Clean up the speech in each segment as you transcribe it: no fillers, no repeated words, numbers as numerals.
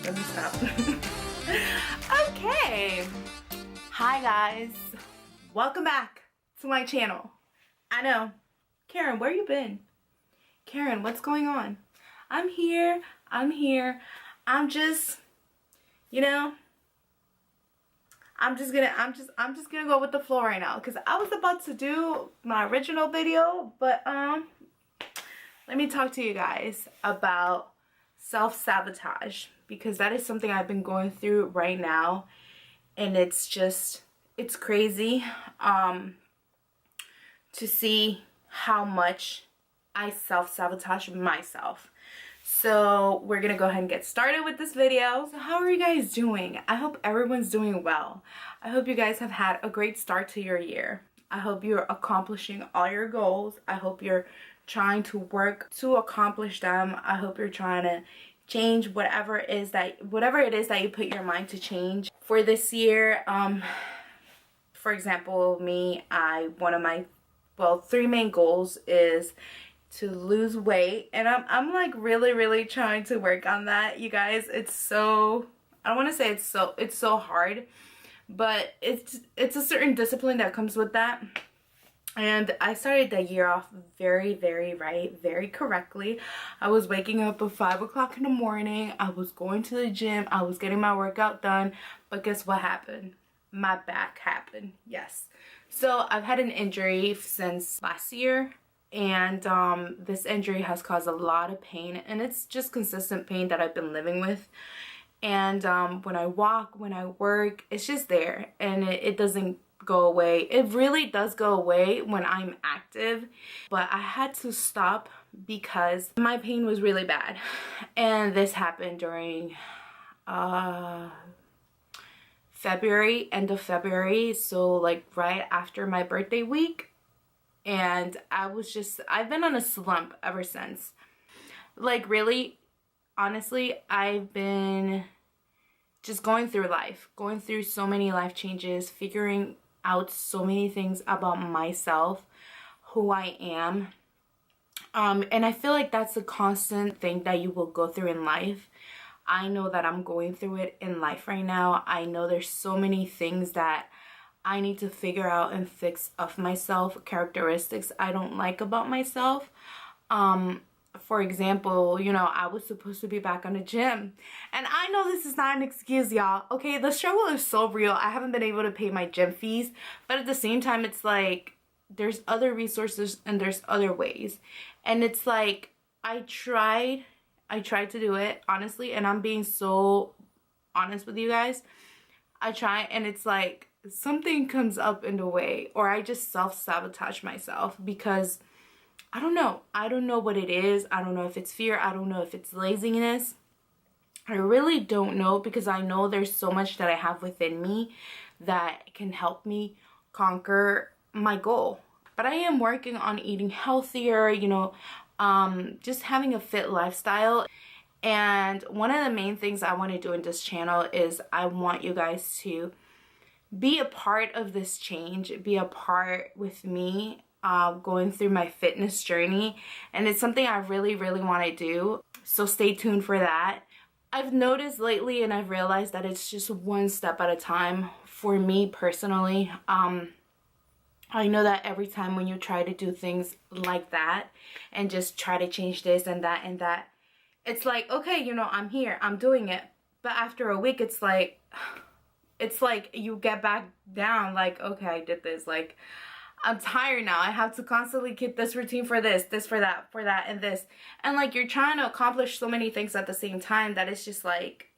let me stop. Okay. Hi guys. Welcome back to my channel. I know. Karen, where you been? Karen, what's going on? I'm here. I'm just, you know, I'm just gonna go with the flow right now because I was about to do my original video, but let me talk to you guys about self-sabotage because that is something I've been going through right now, and it's crazy to see how much I self-sabotage myself. So we're gonna go ahead and get started with this video. So how are you guys doing? I hope everyone's doing well. I hope you guys have had a great start to your year. I hope you're accomplishing all your goals. I hope you're trying to work to accomplish them. I hope you're trying to change whatever it is that you put your mind to change for this year. For example, me, one of my three main goals is to lose weight, and I'm like really trying to work on that, you guys. It's so, I don't want to say it's so hard, but it's a certain discipline that comes with that. And I started the year off very correctly. I was waking up at 5 o'clock in the morning. I was going to the gym. I was getting my workout done. But guess what happened? My back happened. Yes. So I've had an injury since last year. And this injury has caused a lot of pain. And it's just consistent pain that I've been living with. And when I walk, when I work, it's just there. And it doesn't go away. It really does go away when I'm active, but I had to stop because my pain was really bad. And this happened during February, end of February, so like right after my birthday week. And I've been on a slump ever since. Like really, honestly, I've been just going through life, going through so many life changes, figuring out so many things about myself, who I am. And I feel like that's a constant thing that you will go through in life. I know that I'm going through it in life right now. I know there's so many things that I need to figure out and fix of myself, characteristics I don't like about myself. For example, you know, I was supposed to be back on the gym. And I know this is not an excuse, y'all. Okay, the struggle is so real. I haven't been able to pay my gym fees. But at the same time, it's like there's other resources and there's other ways. And it's like I tried to do it, honestly. And I'm being so honest with you guys. I try, and it's like something comes up in the way, or I just self-sabotage myself because I don't know what it is. I don't know if it's fear. I don't know if it's laziness. I really don't know, because I know there's so much that I have within me that can help me conquer my goal. But I am working on eating healthier, you know, just having a fit lifestyle. And one of the main things I want to do in this channel is I want you guys to be a part of this change, be a part with me going through my fitness journey. And it's something I really want to do, so stay tuned for that. I've noticed lately, and I've realized that it's just one step at a time for me personally. I know that every time when you try to do things like that and just try to change this and that, it's like, okay, you know, I'm here, I'm doing it. But after a week, it's like you get back down, like, okay, I did this, like, I'm tired now. I have to constantly keep this routine for this for that, and this. And like you're trying to accomplish so many things at the same time that it's just like,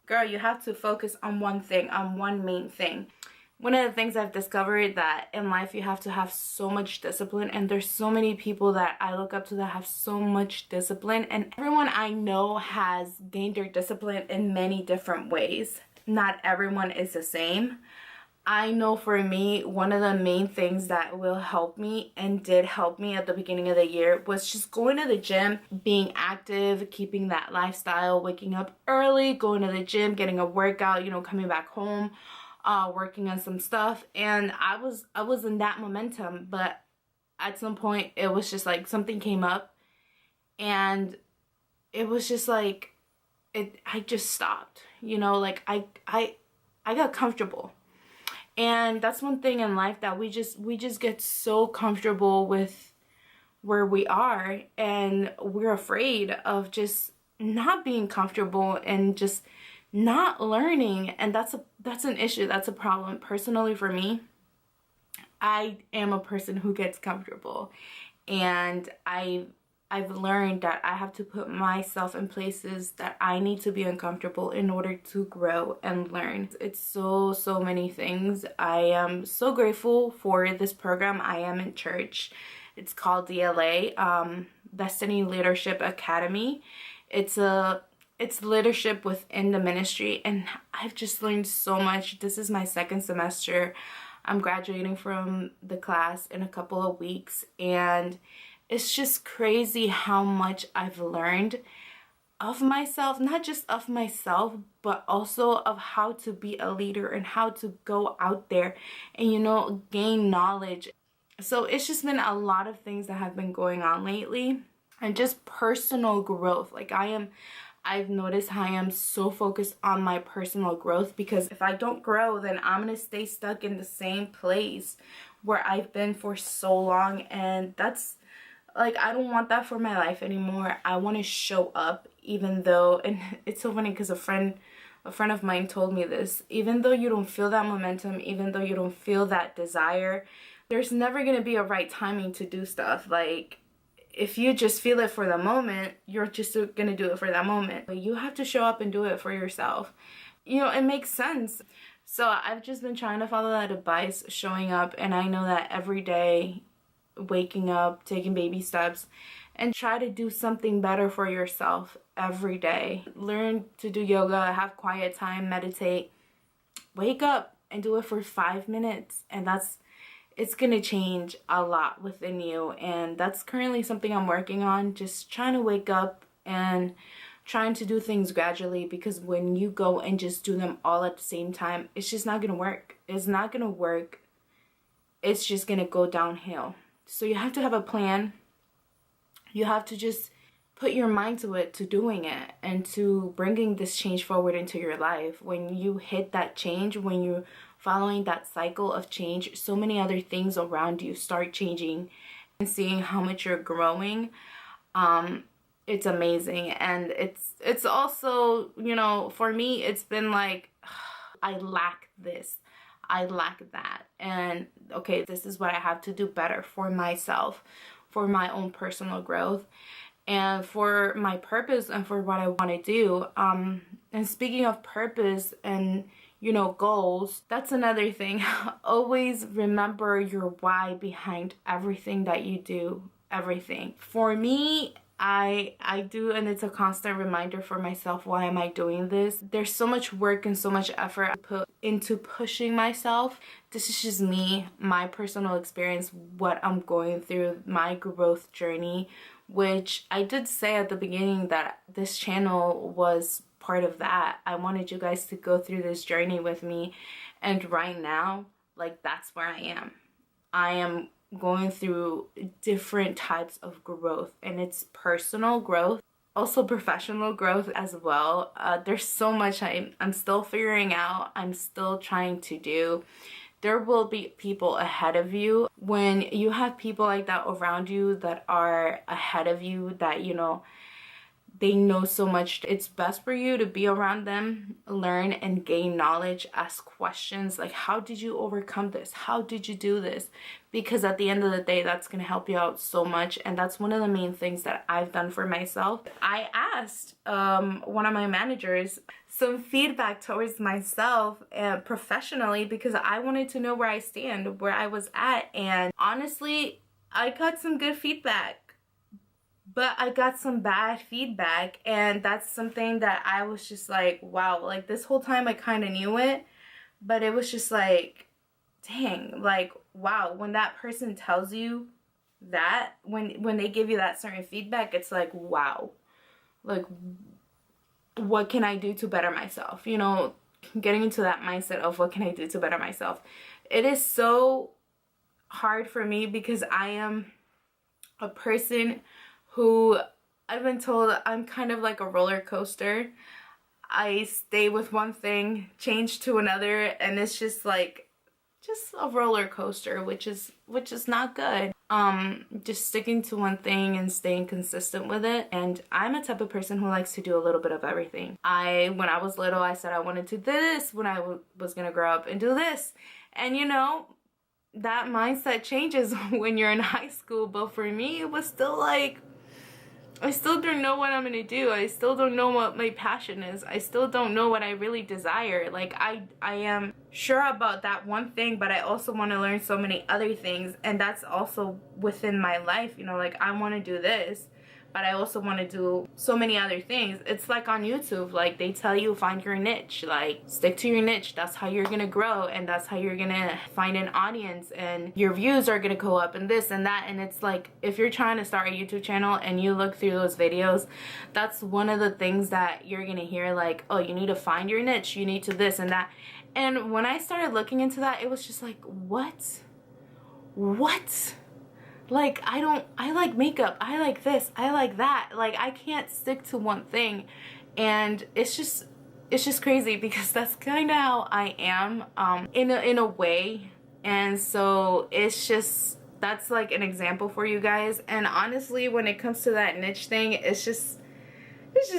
girl, you have to focus on one thing, on one main thing. One of the things I've discovered that in life you have to have so much discipline, and there's so many people that I look up to that have so much discipline, and everyone I know has gained their discipline in many different ways. Not everyone is the same. I know for me, one of the main things that will help me and did help me at the beginning of the year was just going to the gym, being active, keeping that lifestyle, waking up early, going to the gym, getting a workout, you know, coming back home, working on some stuff. And I was in that momentum, but at some point it was just like something came up, and it was just like, I just stopped, you know, like I got comfortable. And that's one thing in life, that we just get so comfortable with where we are, and we're afraid of just not being comfortable and just not learning. And that's an issue. That's a problem. Personally, for me, I am a person who gets comfortable, and I've learned that I have to put myself in places that I need to be uncomfortable in order to grow and learn. It's so many things. I am so grateful for this program. I am in church. It's called DLA, Destiny Leadership Academy. It's leadership within the ministry, and I've just learned so much. This is my second semester. I'm graduating from the class in a couple of weeks, and it's just crazy how much I've learned of myself, not just of myself, but also of how to be a leader and how to go out there and, you know, gain knowledge. So it's just been a lot of things that have been going on lately, and just personal growth. Like I've noticed how I am so focused on my personal growth, because if I don't grow, then I'm gonna stay stuck in the same place where I've been for so long. And that's like, I don't want that for my life anymore. I want to show up, even though, and it's so funny because a friend of mine told me this, even though you don't feel that momentum, even though you don't feel that desire, there's never gonna be a right timing to do stuff. Like, if you just feel it for the moment, you're just gonna do it for that moment. But you have to show up and do it for yourself. You know, it makes sense. So I've just been trying to follow that advice, showing up, and I know that every day, waking up, taking baby steps, and try to do something better for yourself every day. Learn to do yoga, have quiet time, meditate, wake up and do it for 5 minutes, and it's gonna change a lot within you. And that's currently something I'm working on, just trying to wake up and trying to do things gradually, because when you go and just do them all at the same time, it's just not gonna work. It's not gonna work. It's just gonna go downhill. So you have to have a plan. You have to just put your mind to it, to doing it, and to bringing this change forward into your life. When you hit that change, when you're following that cycle of change, so many other things around you start changing, and seeing how much you're growing. It's amazing. And it's also, you know, for me, it's been like, I lack this. I lack that. And okay, this is what I have to do better for myself, for my own personal growth, and for my purpose, and for what I want to do. And speaking of purpose and, you know, goals, that's another thing. Always remember your why behind everything that you do. Everything. For me, I do, and it's a constant reminder for myself, why am I doing this? There's so much work and so much effort I put into pushing myself. This is just me, my personal experience, what I'm going through, my growth journey, which I did say at the beginning that this channel was part of that. I wanted you guys to go through this journey with me, and right now, like, that's where I am. I am going through different types of growth, and it's personal growth, also professional growth as well. There's so much I'm still figuring out, I'm still trying to do. There will be people ahead of you. When you have people like that around you that are ahead of you, that, you know, they know so much, it's best for you to be around them, learn and gain knowledge, ask questions like, how did you overcome this? How did you do this? Because at the end of the day, that's going to help you out so much. And that's one of the main things that I've done for myself. I asked one of my managers some feedback towards myself professionally, because I wanted to know where I stand, where I was at. And honestly, I got some good feedback, but I got some bad feedback, and that's something that I was just like, wow, like this whole time I kind of knew it, but it was just like, dang, like, wow, when that person tells you that, when they give you that certain feedback, it's like, wow, like, what can I do to better myself? You know, getting into that mindset of what can I do to better myself. It is so hard for me, because I am a person who, I've been told I'm kind of like a roller coaster. I stay with one thing, change to another, and it's just like just a roller coaster, which is not good. Just sticking to one thing and staying consistent with it. And I'm a type of person who likes to do a little bit of everything. When I was little, I said I wanted to do this when I was gonna grow up and do this. And you know, that mindset changes when you're in high school, but for me, it was still like, I still don't know what I'm gonna do. I still don't know what my passion is. I still don't know what I really desire. Like, I am sure about that one thing, but I also want to learn so many other things, and that's also within my life, you know, like I want to do this, but I also want to do so many other things. It's like on YouTube, like they tell you find your niche, like stick to your niche. That's how you're gonna grow, and that's how you're gonna find an audience, and your views are gonna go up, and this and that. And it's like, if you're trying to start a YouTube channel and you look through those videos, that's one of the things that you're gonna hear, like, oh, you need to find your niche, you need to this and that. And when I started looking into that, it was just like, what? Like, I like makeup, I like this, I like that. Like, I can't stick to one thing. And it's just crazy, because that's kind of how I am, in a way. And so it's just, that's like an example for you guys. And honestly, when it comes to that niche thing, it's just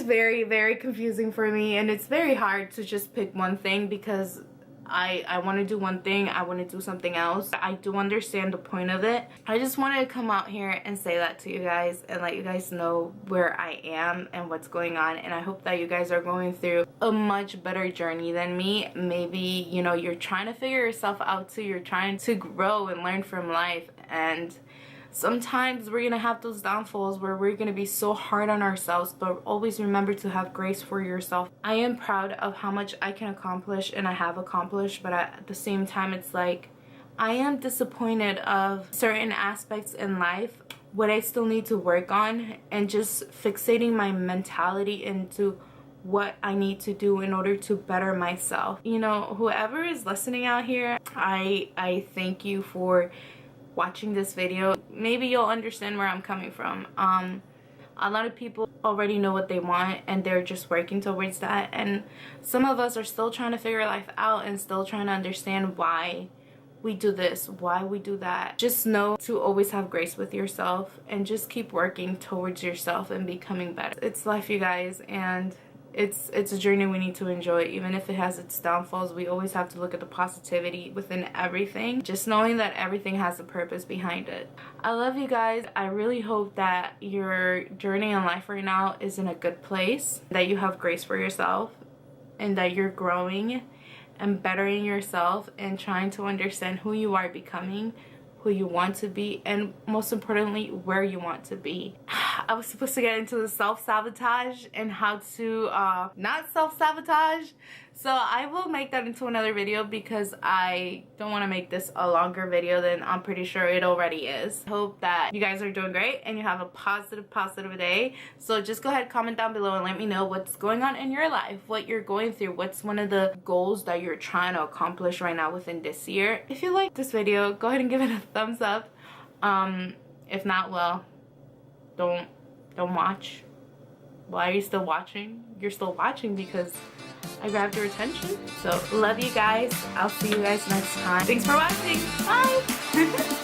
very, very confusing for me. And it's very hard to just pick one thing, because I want to do one thing, I want to do something else. I do understand the point of it. I just wanted to come out here and say that to you guys and let you guys know where I am and what's going on. And I hope that you guys are going through a much better journey than me. Maybe, you know, you're trying to figure yourself out too. You're trying to grow and learn from life, and sometimes we're gonna have those downfalls where we're gonna be so hard on ourselves, but always remember to have grace for yourself. I am proud of how much I can accomplish and I have accomplished, but at the same time, it's like, I am disappointed of certain aspects in life, what I still need to work on, and just fixating my mentality into what I need to do in order to better myself. You know, whoever is listening out here, I thank you for watching this video. Maybe you'll understand where I'm coming from. A lot of people already know what they want, and they're just working towards that, and some of us are still trying to figure life out and still trying to understand why we do this, why we do that. Just know to always have grace with yourself and just keep working towards yourself and becoming better. It's life, you guys, and it's a journey we need to enjoy. Even if it has its downfalls, we always have to look at the positivity within everything, just knowing that everything has a purpose behind it. I love you guys. I really hope that your journey in life right now is in a good place, that you have grace for yourself, and that you're growing and bettering yourself and trying to understand who you are becoming, who you want to be, and most importantly, where you want to be. I was supposed to get into the self-sabotage and how to not self-sabotage, so I will make that into another video, because I don't want to make this a longer video than I'm pretty sure it already is. Hope that you guys are doing great and you have a positive day. So just go ahead, comment down below and let me know what's going on in your life, what you're going through, what's one of the goals that you're trying to accomplish right now within this year. If you like this video, go ahead and give it a thumbs up. If not, well, don't watch. Why are you still watching? You're still watching because I grabbed your attention. So love you guys. I'll see you guys next time. Thanks for watching. Bye.